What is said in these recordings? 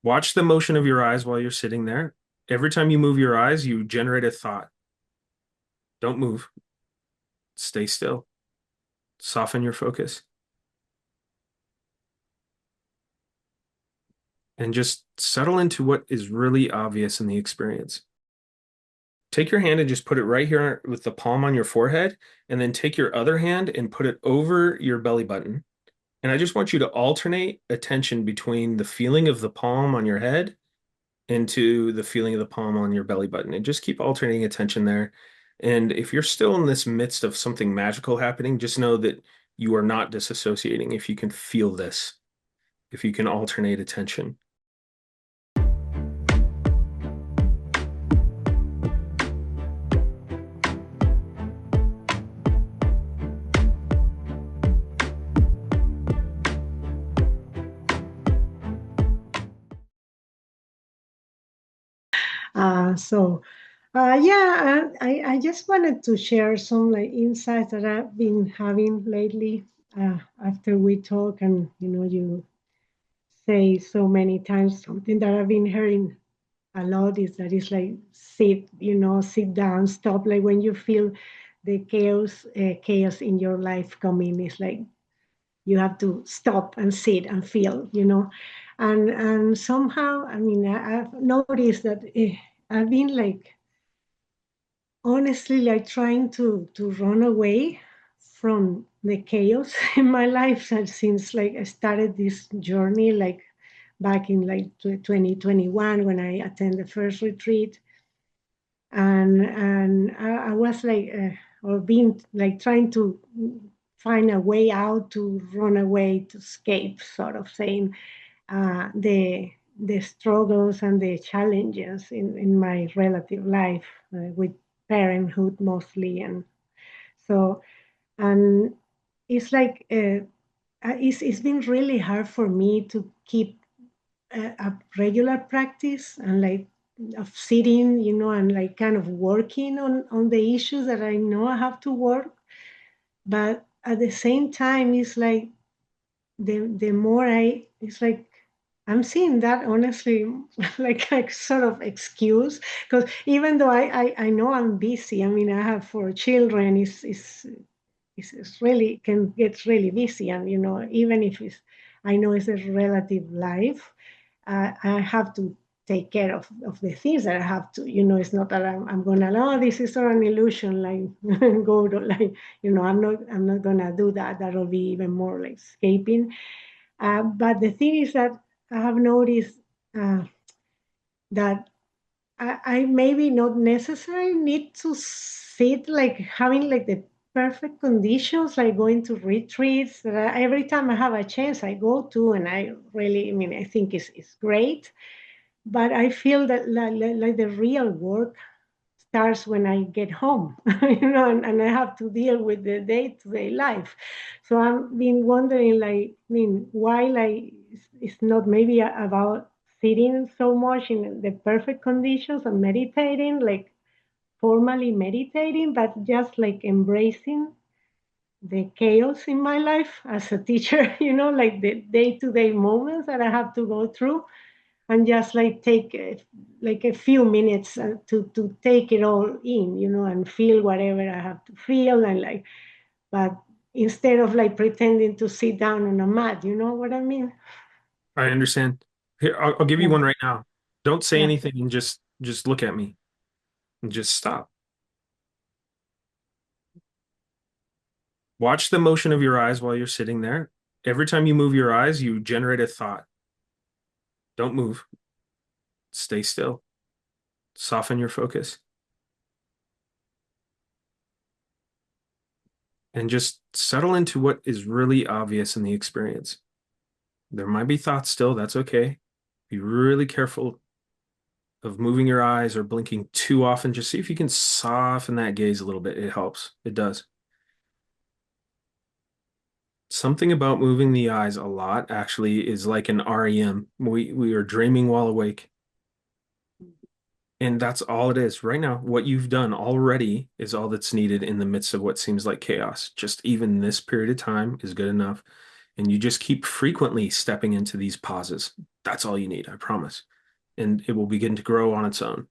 Watch the motion of your eyes while you're sitting there. Every time you move your eyes, you generate a thought. Don't move. Stay still. Soften your focus. And just settle into what is really obvious in the experience. Take your hand and just put it right here with the palm on your forehead, and then take your other hand and put it over your belly button. And I just want you to alternate attention between the feeling of the palm on your head into the feeling of the palm on your belly button, and just keep alternating attention there. And if you're still in this midst of something magical happening, just know that you are not disassociating if you can feel this, if you can alternate attention. So yeah, I just wanted to share some like insights that I've been having lately after we talk, and you say so many times something that I've been hearing a lot is that it's like sit down, stop. Like when you feel the chaos in your life coming, it's like you have to stop and sit and feel. And somehow, I mean, I've noticed that I've been like honestly like trying to run away from the chaos in my life since like I started this journey like back in like 2021 when I attended the first retreat. And I was like or being like trying to find a way out, to run away, to escape, sort of saying the struggles and the challenges in my relative life with parenthood mostly. And so, and it's like it's been really hard for me to keep a regular practice and like of sitting, and like kind of working on the issues that I know I have to work. But at the same time, it's like the more it's like I'm seeing that honestly like sort of excuse, because even though I know I'm busy. I mean, I have 4 children. It's really can get really busy, and even if I know it's a relative life, I have to take care of the things that I have to. It's not that I'm gonna, oh, this is sort of an illusion, like go to like, I'm not gonna do that. That'll be even more like escaping. But the thing is that I have noticed uh, that I maybe not necessarily need to sit like having like the perfect conditions, like going to retreats. Every time I have a chance, I go to, and I really, I mean, I think it's great. But I feel that like the real work starts when I get home, and I have to deal with the day-to-day life. So I've been wondering, like, I mean, why, like, it's not maybe about sitting so much in the perfect conditions and meditating, like formally meditating, but just like embracing the chaos in my life as a teacher, like the day-to-day moments that I have to go through, and just like take like a few minutes to take it all in, and feel whatever I have to feel, and like, but instead of like pretending to sit down on a mat, you know what I mean? I understand. Here, I'll give you Yeah, one right now. Don't say yeah. anything and just look at me and just stop. Watch the motion of your eyes while you're sitting there. Every time you move your eyes, you generate a thought. Don't move. Stay still. Soften your focus. And just settle into what is really obvious in the experience. There might be thoughts still, that's okay. Be really careful of moving your eyes or blinking too often. Just see if you can soften that gaze a little bit. It helps. It does. Something about moving the eyes a lot actually is like an REM. We are dreaming while awake. And that's all it is right now. What you've done already is all that's needed in the midst of what seems like chaos. Just even this period of time is good enough. And you just keep frequently stepping into these pauses. That's all you need, I promise. And it will begin to grow on its own.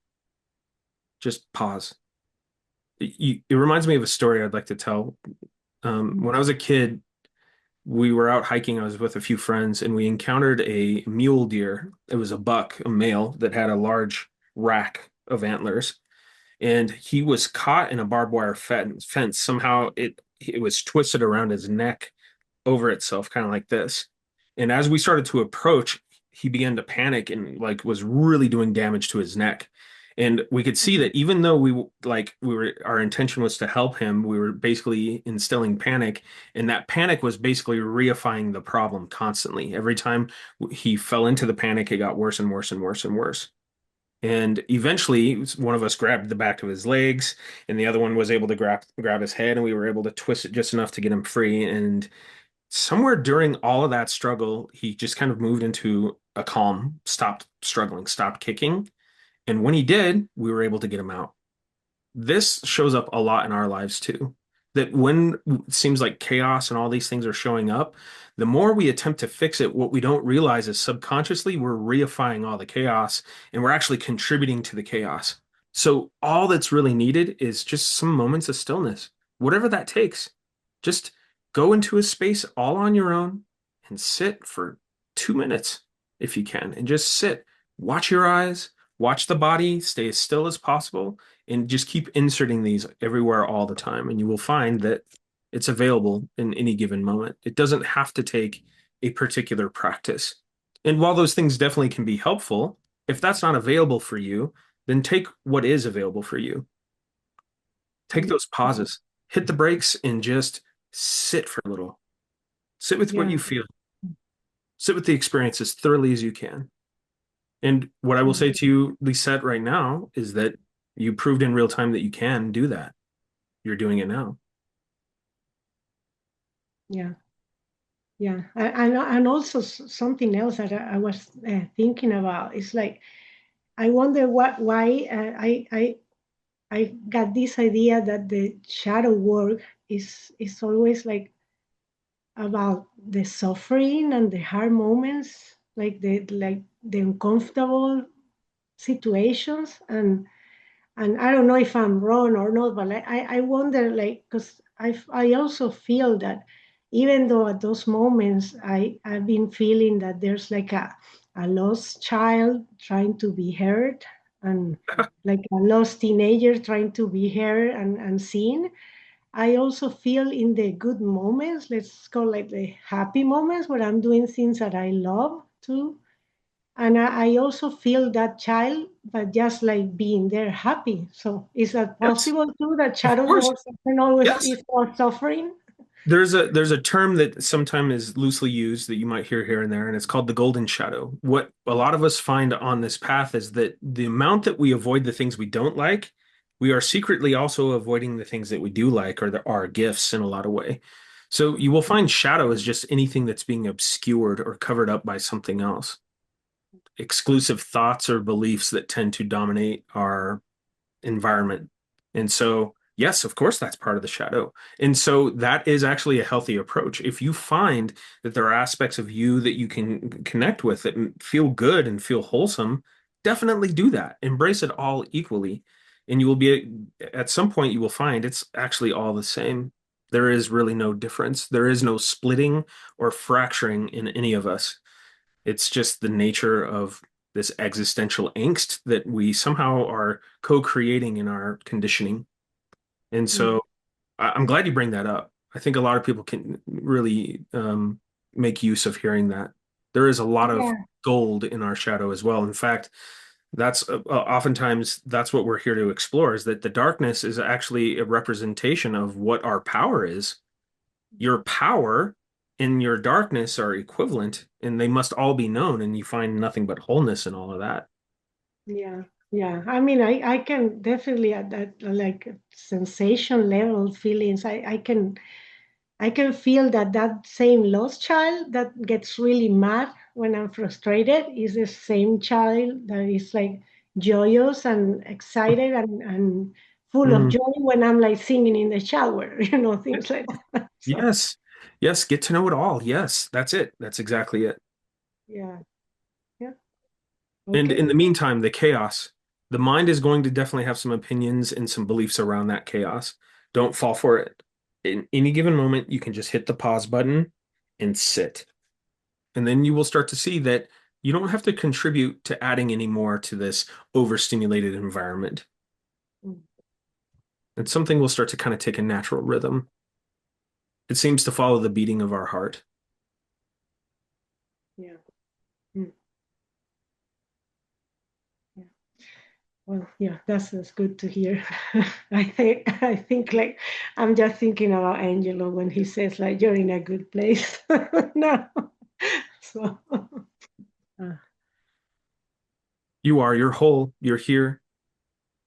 Just pause. It reminds me of a story I'd like to tell. When I was a kid, we were out hiking. I was with a few friends, and we encountered a mule deer. It was a buck, a male, that had a large rack of antlers, and he was caught in a barbed wire fence. Somehow it was twisted around his neck over itself, kind of like this. And as we started to approach, he began to panic and like was really doing damage to his neck. And we could see that even though we were our intention was to help him, we were basically instilling panic, and that panic was basically reifying the problem constantly. Every time he fell into the panic, it got worse and worse and worse and worse. And eventually, one of us grabbed the back of his legs, and the other one was able to grab his head, and we were able to twist it just enough to get him free. And somewhere during all of that struggle, he just kind of moved into a calm, stopped struggling, stopped kicking. And when he did, we were able to get him out. This shows up a lot in our lives too. That when it seems like chaos and all these things are showing up, the more we attempt to fix it, what we don't realize is subconsciously we're reifying all the chaos and we're actually contributing to the chaos. So all that's really needed is just some moments of stillness, whatever that takes. Just go into a space all on your own and sit for 2 minutes if you can, and just sit, watch your eyes, watch the body, stay as still as possible, and just keep inserting these everywhere all the time. And you will find that it's available in any given moment. It doesn't have to take a particular practice. And while those things definitely can be helpful, if that's not available for you, then take what is available for you. Take those pauses, hit the brakes, and just sit for a little. Sit with what Yeah. you feel. Sit with the experience as thoroughly as you can. And what I will say to you, Lisette, right now is that you proved in real time that you can do that. You're doing it now. Yeah. Yeah. And also something else that I was thinking about is like, I wonder why I got this idea that the shadow work is always like about the suffering and the hard moments, like the uncomfortable situations. And I don't know if I'm wrong or not, but I wonder, like, because I also feel that even though at those moments I've been feeling that there's like a lost child trying to be heard, and like a lost teenager trying to be heard and seen. I also feel in the good moments, let's call like the happy moments where I'm doing things that I love too. And I also feel that child, but just like being there happy. So is that Yes, possible too? That of shadow course. work can always Yes. is for suffering? There's a term that sometimes is loosely used that you might hear here and there, and it's called the golden shadow. What a lot of us find on this path is that the amount that we avoid the things we don't like, we are secretly also avoiding the things that we do like, or there are gifts in a lot of way. So you will find shadow is just anything that's being obscured or covered up by something else. Exclusive thoughts or beliefs that tend to dominate our environment. And so, yes, of course, that's part of the shadow. And so that is actually a healthy approach. If you find that there are aspects of you that you can connect with that feel good and feel wholesome, definitely do that. Embrace it all equally. And you will be, at some point, you will find it's actually all the same. There is really no difference. There is no splitting or fracturing in any of us. It's just the nature of this existential angst that we somehow are co-creating in our conditioning. And Mm. so I'm glad you bring that up. I think a lot of people can really make use of hearing that. There is a lot of Yeah. gold in our shadow as well. In fact, that's oftentimes that's what we're here to explore, is that the darkness is actually a representation of what our power is. Your power and your darkness are equivalent, and they must all be known, and you find nothing but wholeness in all of that. Yeah. Yeah. I mean, I can definitely at that like sensation level feelings. I can feel that that same lost child that gets really mad when I'm frustrated is the same child that is like joyous and excited and full of Mm. joy when I'm like singing in the shower, things like that. So Yes, yes, get to know it all. Yes, that's it. That's exactly it. yeah, yeah. And Okay. in the meantime, the chaos, the mind is going to definitely have some opinions and some beliefs around that chaos. Don't fall for it. In any given moment, you can just hit the pause button and sit. And then you will start to see that you don't have to contribute to adding any more to this overstimulated environment. Mm. And something will start to kind of take a natural rhythm. It seems to follow the beating of our heart. Yeah. Mm. Yeah. Well, yeah, that's good to hear. I think like I'm just thinking about Angelo when he says like you're in a good place. No. So You're whole, you're here,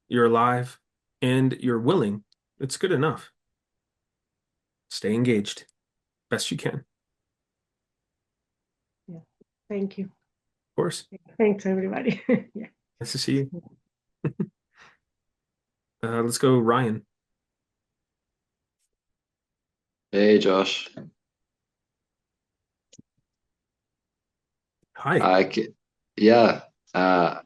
you're alive, and you're willing. It's good enough. Stay engaged best you can. Of yeah. Thank you. course. Thanks everybody. Yeah. Nice to see you. Let's go, Ryan. Hey Josh, Hi. I ca- yeah, uh,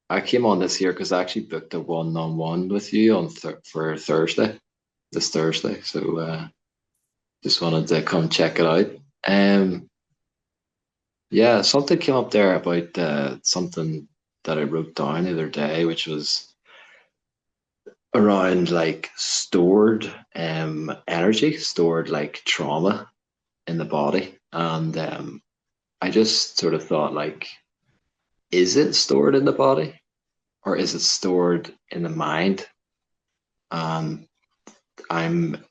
I came on this year because I actually booked a one-on-one with you on th for Thursday, this Thursday. So just wanted to come check it out. Um, yeah, something came up there about something that I wrote down the other day, which was around like stored energy, stored like trauma in the body, and I just sort of thought like, is it stored in the body? Or is it stored in the mind? And I'm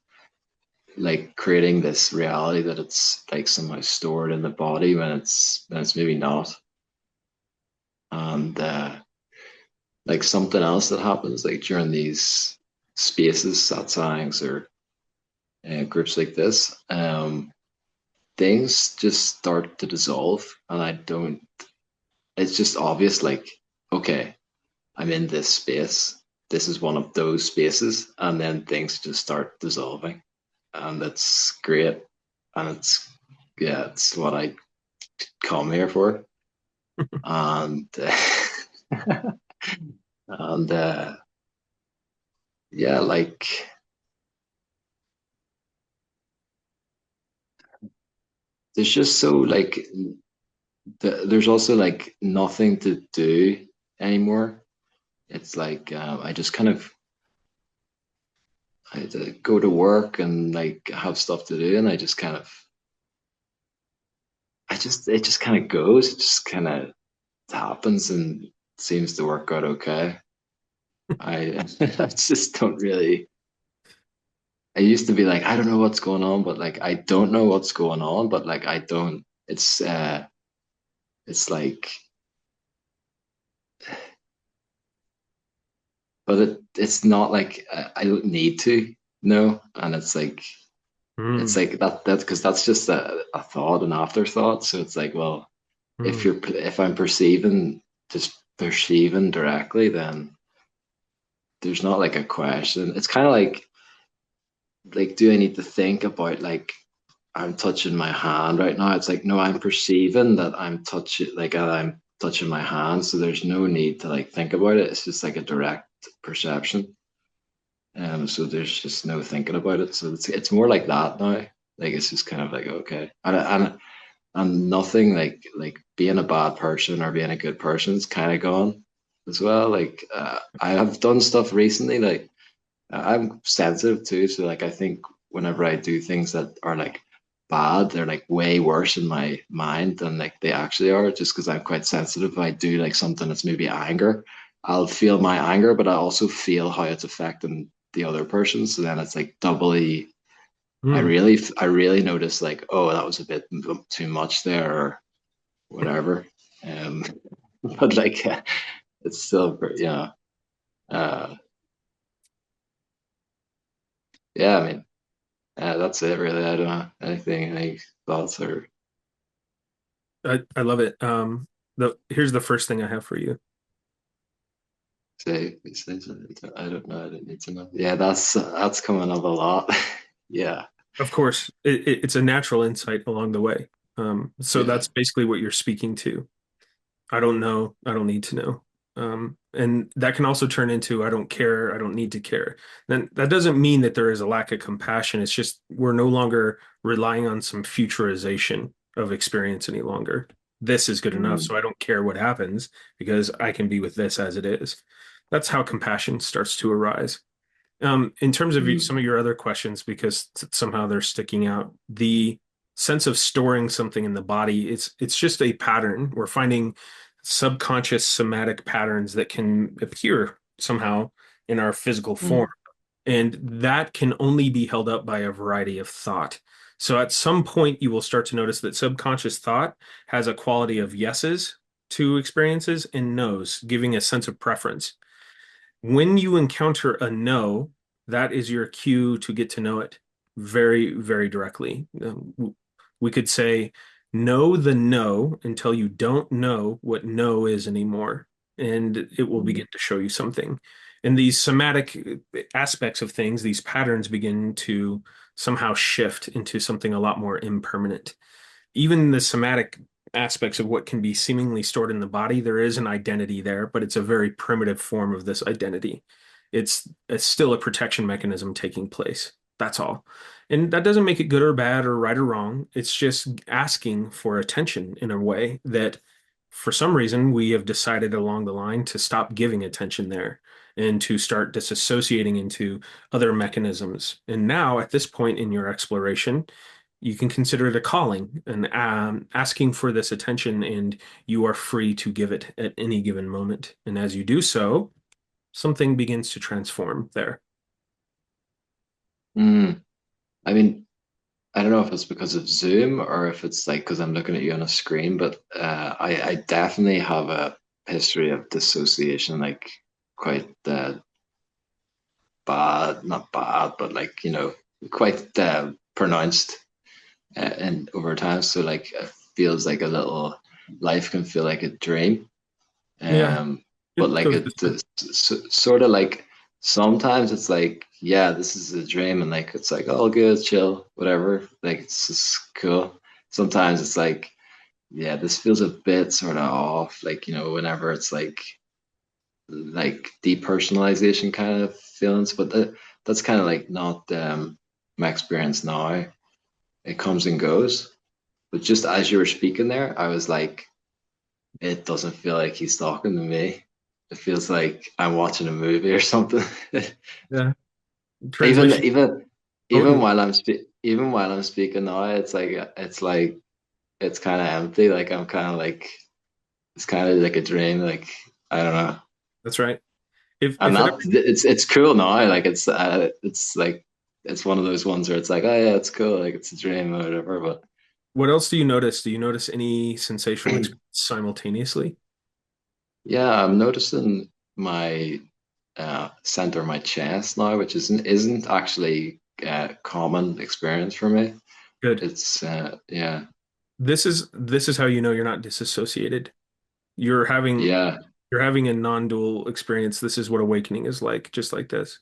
like creating this reality that it's like somehow stored in the body when it's maybe not. And like something else that happens like during these spaces, satsangs or groups like this, things just start to dissolve, and I don't. It's just obvious, like, okay, I'm in this space. This is one of those spaces, and then things just start dissolving, and that's great. And it's yeah, it's what I come here for. And and yeah, like there's just so like there's also like nothing to do anymore. It's like I just kind of I had to go to work and like have stuff to do, and I just kind of I just it just kind of goes. It just kind of happens and seems to work out okay. I I just don't really. I used to be like, I don't know what's going on, but like I don't know what's going on, but like I don't. It's like, but it's not like I don't need to know, and it's Mm, like that because that's just a thought, an afterthought. So it's like, well, mm, if I'm perceiving just perceiving directly, then there's not like a question. It's kind of like do I need to think about like I'm touching my hand right now? It's like no, I'm perceiving that I'm touching like I'm touching my hand, so there's no need to like think about it. It's just like a direct perception. So there's just no thinking about it. So it's more like that now. Like it's just kind of like okay, and nothing like being a bad person or being a good person is kind of gone as well. Like I have done stuff recently like I'm sensitive too, so like I think whenever I do things that are like bad, they're like way worse in my mind than like they actually are. Just because I'm quite sensitive, if I do like something that's maybe anger, I'll feel my anger, but I also feel how it's affecting the other person. So then it's like doubly. mm. I really notice like, oh, that was a bit too much there, or whatever. Um, but like, it's still, uh, yeah. I mean. That's it, really. I don't have anything, any thoughts or I love it. Here's the first thing I have for you. say something. I don't know. I don't need to know. Yeah, that's coming up a lot. Yeah, Of course, it's a natural insight along the way. So yeah. that's basically what you're speaking to. I don't know. I don't need to know. And that can also turn into I don't care. I don't need to care. Then that doesn't mean that there is a lack of compassion. It's just we're no longer relying on some futurization of experience any longer. This is good enough, Mm, so I don't care what happens because I can be with this as it is. That's how compassion starts to arise. In terms of mm, some of your other questions, because somehow they're sticking out, the sense of storing something in the body, it's just a pattern. We're finding subconscious somatic patterns that can appear somehow in our physical form. mm, And that can only be held up by a variety of thought. So at some point, you will start to notice that subconscious thought has a quality of yeses to experiences and nos, giving a sense of preference. When you encounter a no, that is your cue to get to know it very, very directly. We could say, know the no until you don't know what no is anymore, and it will mm, begin to show you something. And these somatic aspects of things, these patterns begin to somehow shift into something a lot more impermanent. Even the somatic aspects of what can be seemingly stored in the body, there is an identity there, but it's a very primitive form of this identity. It's still a protection mechanism taking place. That's all. And that doesn't make it good or bad or right or wrong. It's just asking for attention in a way that for some reason we have decided along the line to stop giving attention there and to start disassociating into other mechanisms. And now, at this point in your exploration, you can consider it a calling and asking for this attention, and you are free to give it at any given moment. And as you do so, something begins to transform there. Mm. I mean, I don't know if it's because of Zoom or if it's like because I'm looking at you on a screen, but I definitely have a history of dissociation, like quite bad, not bad, but like, quite pronounced and over time. So like it feels like a little life can feel like a dream. Yeah, Um, but it like goes this way. sort of like sometimes it's like, yeah, this is a dream, and like it's like all good, chill, whatever. Like it's just cool. Sometimes it's like, yeah, this feels a bit sort of off. Like, whenever it's like depersonalization kind of feelings, but that's kind of like not my experience now. It comes and goes. But just as you were speaking there, I was like, it doesn't feel like he's talking to me. It feels like I'm watching a movie or something. Yeah, even translation even even potent. while even while I'm speaking now, it's like it's kind of empty. Like I'm kind of like it's kind of like a dream. Like I don't know. That's right. If I'm if it not. ever, It's cool now. Like it's like it's one of those ones where it's like, oh yeah, it's cool. Like it's a dream or whatever. But what else do you notice? Do you notice any sensational experience simultaneously? yeah, I'm noticing my center of my chest now, which isn't actually a common experience for me. Good. It's yeah, This is how you know you're not disassociated. You're having yeah, you're having a non-dual experience. This is what awakening is like, just like this.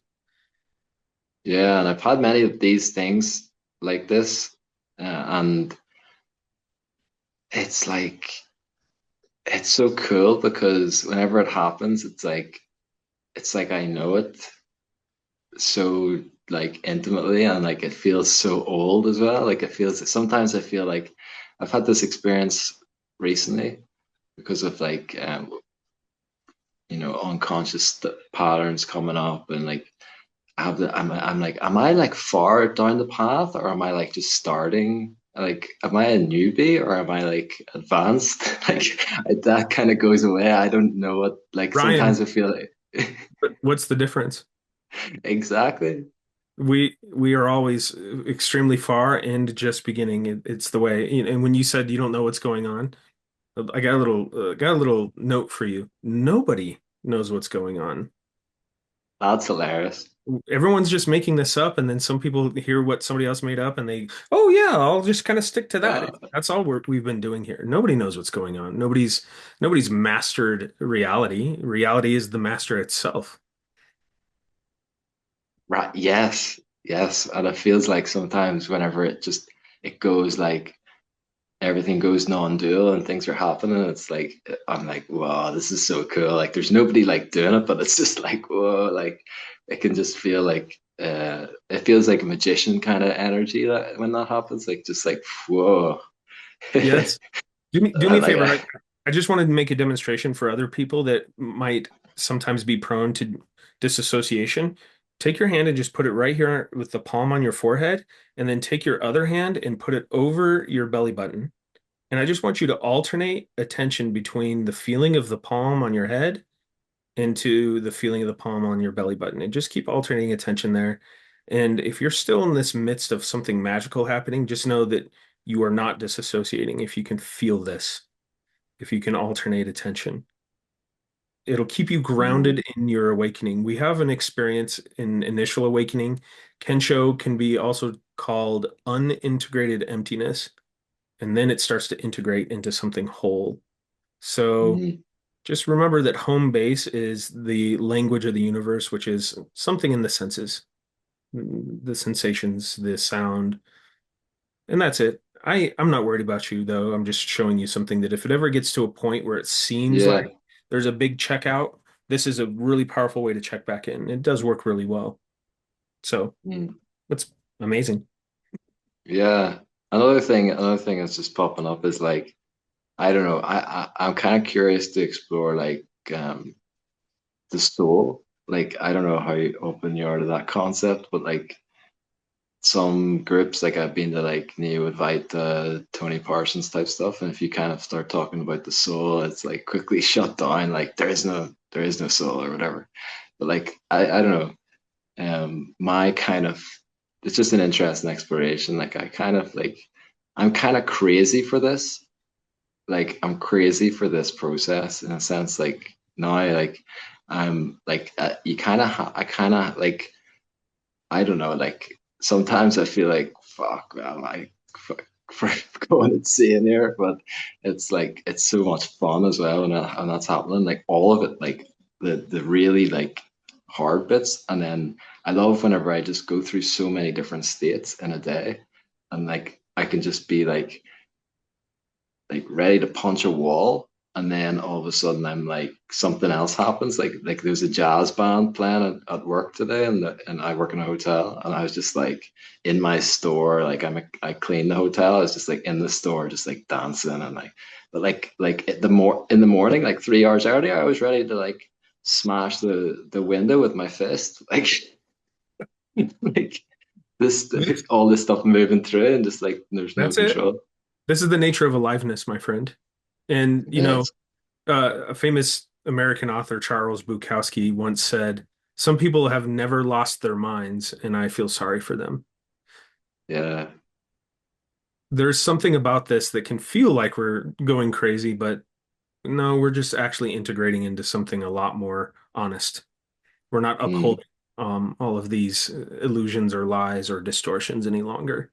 yeah. And I've had many of these things like this, and it's like it's so cool because whenever it happens, it's like I know it so like intimately, and like it feels so old as well. Like it feels sometimes I feel like I've had this experience recently because of like unconscious patterns coming up, and like I'm like, am I like far down the path, or am I like just starting? Like, am I a newbie or am I like advanced? Like that kind of goes away. I don't know what, like sometimes Ryan, I feel like what's the difference? exactly. We are always extremely far and just beginning. It's the way, and when you said you don't know what's going on, I got a little note for you. Nobody knows what's going on. That's hilarious. Everyone's just making this up, and then some people hear what somebody else made up, and they, oh yeah, I'll just kind of stick to that. Uh, That's all we've been doing here. Nobody knows what's going on. Nobody's mastered reality. Reality is the master itself. right. Yes. Yes. And it feels like sometimes whenever it goes like everything goes non-dual and things are happening. It's like I'm like, wow, this is so cool. Like there's nobody like doing it, but it's just like, whoa, like it can just feel like it feels like a magician kind of energy that when that happens, like just like whoa. Yes. Do me And a like favor. I just wanted to make a demonstration for other people that might sometimes be prone to disassociation. Take your hand and just put it right here with the palm on your forehead, and then take your other hand and put it over your belly button. And I just want you to alternate attention between the feeling of the palm on your head into the feeling of the palm on your belly button, and just keep alternating attention there. And if you're still in this midst of something magical happening, just know that you are not disassociating if you can feel this, if you can alternate attention. It'll keep you mm, grounded in your awakening. We have an experience in initial awakening. Kensho can be also called unintegrated emptiness, and then it starts to integrate into something whole. So mm, just remember that home base is the language of the universe, which is something in the senses, the sensations, the sound, and that's it. I'm not worried about you though. I'm just showing you something that if it ever gets to a point where it seems yeah. like there's a big checkout, this is a really powerful way to check back in. It does work really well. So Mm. that's amazing. Yeah. Another thing that's just popping up is like, I don't know, I'm kind of curious to explore like the soul. Like, I don't know how open you are to that concept, but like some groups, like I've been to like Neo Advaita, Tony Parsons type stuff, and if you kind of start talking about the soul, it's like quickly shut down, like there is no soul or whatever. But like I don't know. My kind of it's just an interesting exploration. Like I kind of like I'm kind of crazy for this. Like I'm crazy for this process in a sense. Like now, like I'm like you kind of I kind of like I don't know. Like sometimes I feel like fuck, man, like for going insane here, but it's like it's so much fun as well, and that's happening. Like all of it, like the really like hard bits, and then I love whenever I just go through so many different states in a day, and like I can just be like ready to punch a wall, and then all of a sudden I'm like something else happens. Like there's a jazz band playing at work today, and I work in a hotel, and I was just like in my store, like I clean the hotel. I was just like in the store, just like dancing and like, but like the more in the morning, like 3 hours earlier, I was ready to like smash the window with my fist, like like this all this stuff moving through, and just like there's no That's it. control. This is the nature of aliveness, my friend. And Yes. a famous American author, Charles Bukowski, once said, "Some people have never lost their minds, and I feel sorry for them." Yeah. There's something about this that can feel like we're going crazy, but no, we're just actually integrating into something a lot more honest. We're not Mm, upholding all of these illusions or lies or distortions any longer.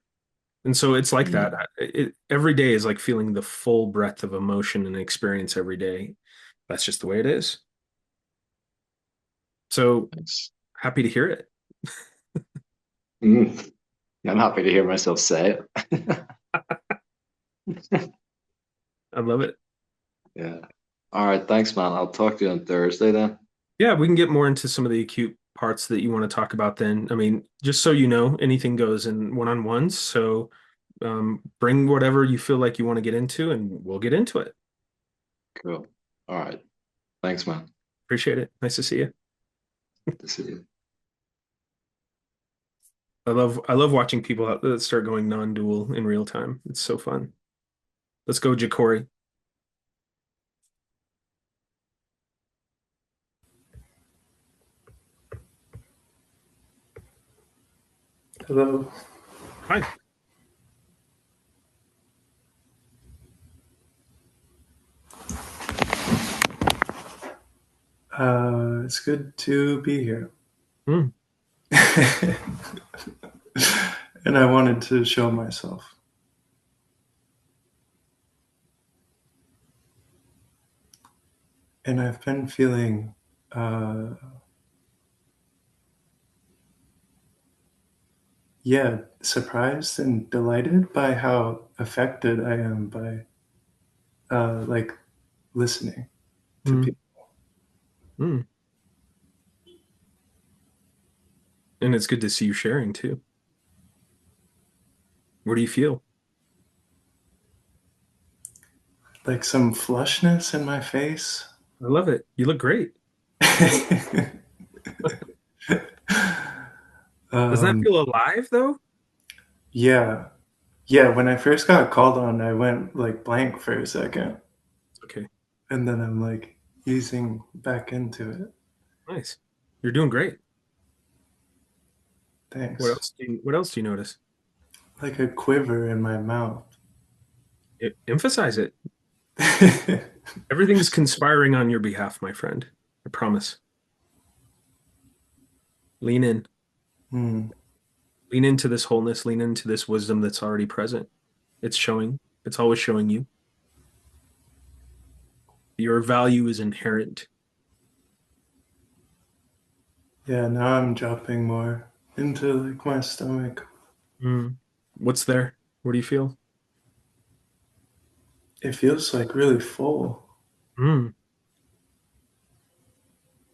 And so it's like that. mm. Every day is like feeling the full breadth of emotion and experience every day. That's just the way it is. So Thanks. happy to hear it. Mm. I'm happy to hear myself say it. I love it. Yeah. All right. Thanks, man. I'll talk to you on Thursday then. Yeah, we can get more into some of the acute parts that you want to talk about then. I mean, just so you know, anything goes in one-on-ones. So bring whatever you feel like you want to get into, and we'll get into it. Cool. All right. Thanks, man. Appreciate it. Nice to see you. Good to see you. I love watching people that start going non-dual in real time. It's so fun. Let's go, Ja'Cory. Hello. Hi. It's good to be here. Mm, And I wanted to show myself. And I've been feeling, uh, yeah, surprised and delighted by how affected I am by like listening to Mm. people. Mm. And it's good to see you sharing too. What do you feel? Like some flushness in my face. I love it. You look great. Doesn't that um, feel alive though? yeah. Yeah, when I first got called on, I went like blank for a second. Okay, And then I'm like easing back into it. nice. You're doing great. Thanks. What else do you notice? Like a quiver in my mouth. Emphasize it. Everything's conspiring on your behalf, my friend. I promise. Lean in. Hmm. Lean into this wholeness, lean into this wisdom that's already present. It's showing. It's always showing you. Your value is inherent. Yeah, now I'm dropping more into like my stomach. Mm. What's there? What do you feel? It feels like really full. Mm.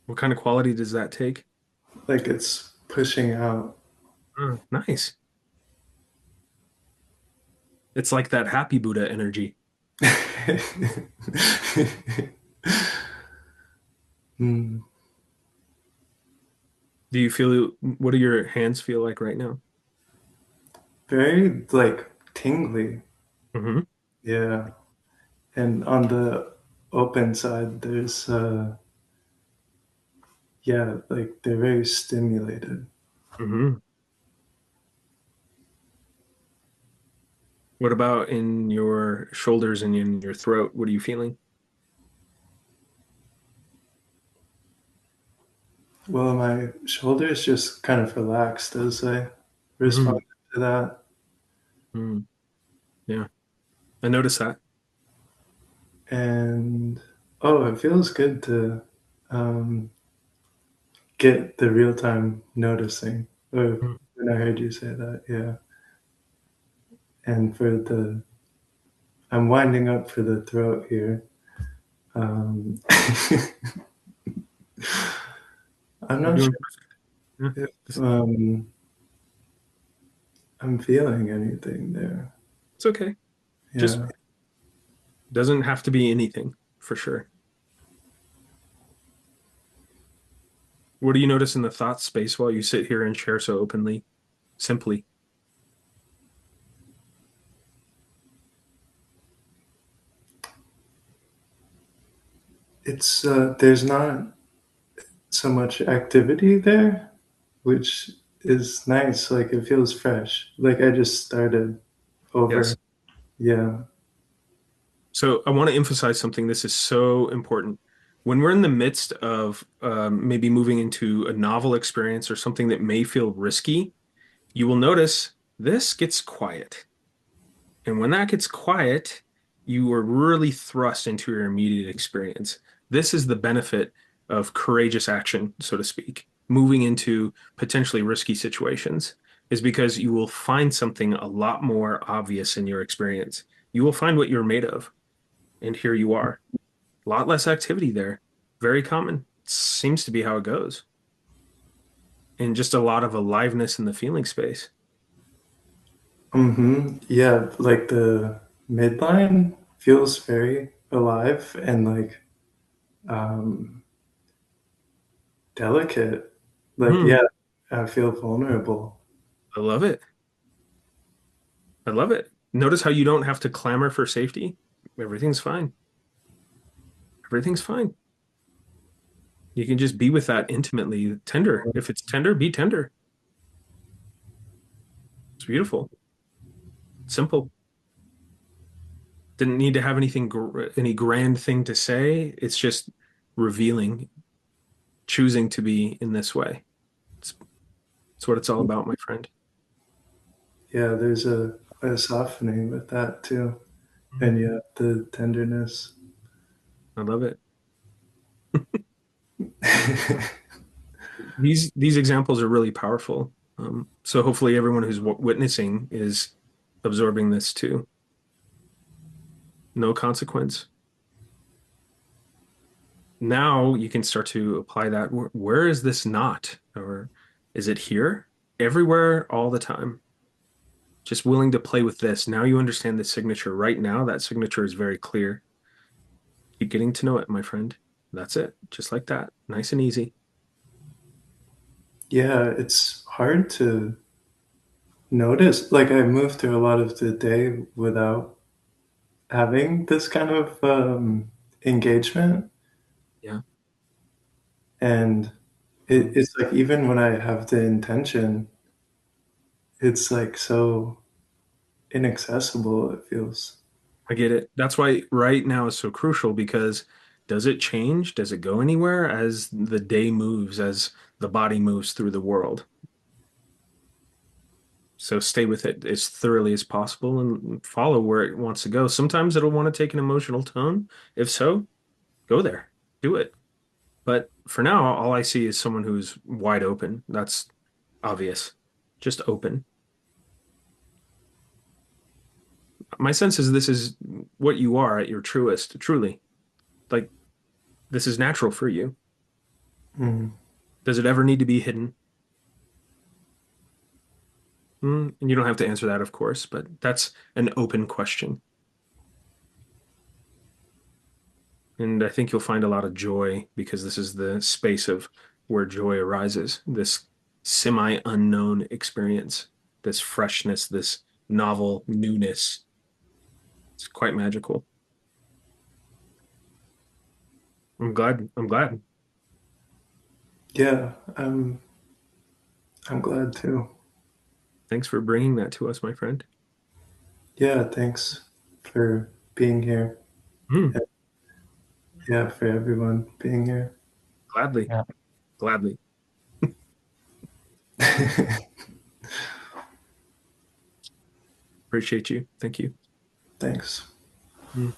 What kind of quality does that take? Like it's pushing out. Nice. It's like that happy Buddha energy. Hmm. Do you feel, what do your hands feel like right now? Very like tingly. Hmm. Yeah. And on the open side, there's yeah, like they're very stimulated. Hmm. What about in your shoulders and in your throat? What are you feeling? Well, my shoulders just kind of relaxed as I Hmm. responded to that. Mm. Yeah, I noticed that. And oh, it feels good to um, get the real time noticing. Or Mm. when I heard you say that, yeah. And for the, I'm winding up for the throat here. Um, I'm You're not doing sure perfect. Yeah. if This- I'm feeling anything there. It's okay. Just Yeah. doesn't have to be anything for sure. What do you notice in the thought space while you sit here and share so openly, simply? It's, there's not so much activity there, which is nice. Like it feels fresh. Like I just started over. Yes. Yeah. So I want to emphasize something. This is so important. When we're in the midst of maybe moving into a novel experience or something that may feel risky, you will notice this gets quiet. And when that gets quiet, you are really thrust into your immediate experience. This is the benefit of courageous action, so to speak, moving into potentially risky situations, is because you will find something a lot more obvious in your experience. You will find what you're made of. And here you are. A lot less activity there. Very common. Seems to be how it goes. And just a lot of aliveness in the feeling space. Mm-hmm. Yeah. Like the midline feels very alive and like um, delicate. Like, Hmm. yeah, I feel vulnerable. I love it. I love it. Notice how you don't have to clamor for safety. Everything's fine. Everything's fine. You can just be with that intimately, tender. If it's tender, be tender. It's beautiful. Simple. Didn't need to have any grand thing to say. It's just revealing, choosing to be in this way. It's, it's what it's all about, my friend. Yeah, there's a softening with that too. And yeah, the tenderness. I love it. These examples are really powerful. So hopefully everyone who's witnessing is absorbing this too. no consequence. Now you can start to apply that. Where is this not? Or is it here? Everywhere, all the time. Just willing to play with this. Now you understand the signature. Right now, that signature is very clear. Keep getting to know it, my friend. That's it. Just like that. Nice and easy. Yeah, it's hard to notice. Like I moved through a lot of the day without having this kind of engagement. Yeah. And Mm. it's like even when I have the intention, it's like so inaccessible, it feels. I get it. That's why right now is so crucial because does it change? Does it go anywhere as the day moves, as the body moves through the world? So stay with it as thoroughly as possible and follow where it wants to go. Sometimes it'll want to take an emotional tone. If so, go there, do it. But for now, all I see is someone who's wide open. That's obvious. Just open. My sense is this is what you are at your truest, truly. Like this is natural for you. Mm. Does it ever need to be hidden? And you don't have to answer that, of course, but that's an open question. And I think you'll find a lot of joy because this is the space of where joy arises, this semi-unknown experience, this freshness, this novel newness. It's quite magical. I'm glad. I'm glad. Yeah, I'm glad too. Thanks for bringing that to us, my friend. Yeah, thanks for being here. Hmm. Yeah, for everyone being here. Gladly. Yeah. Gladly. Appreciate you. Thank you. Thanks. Hmm.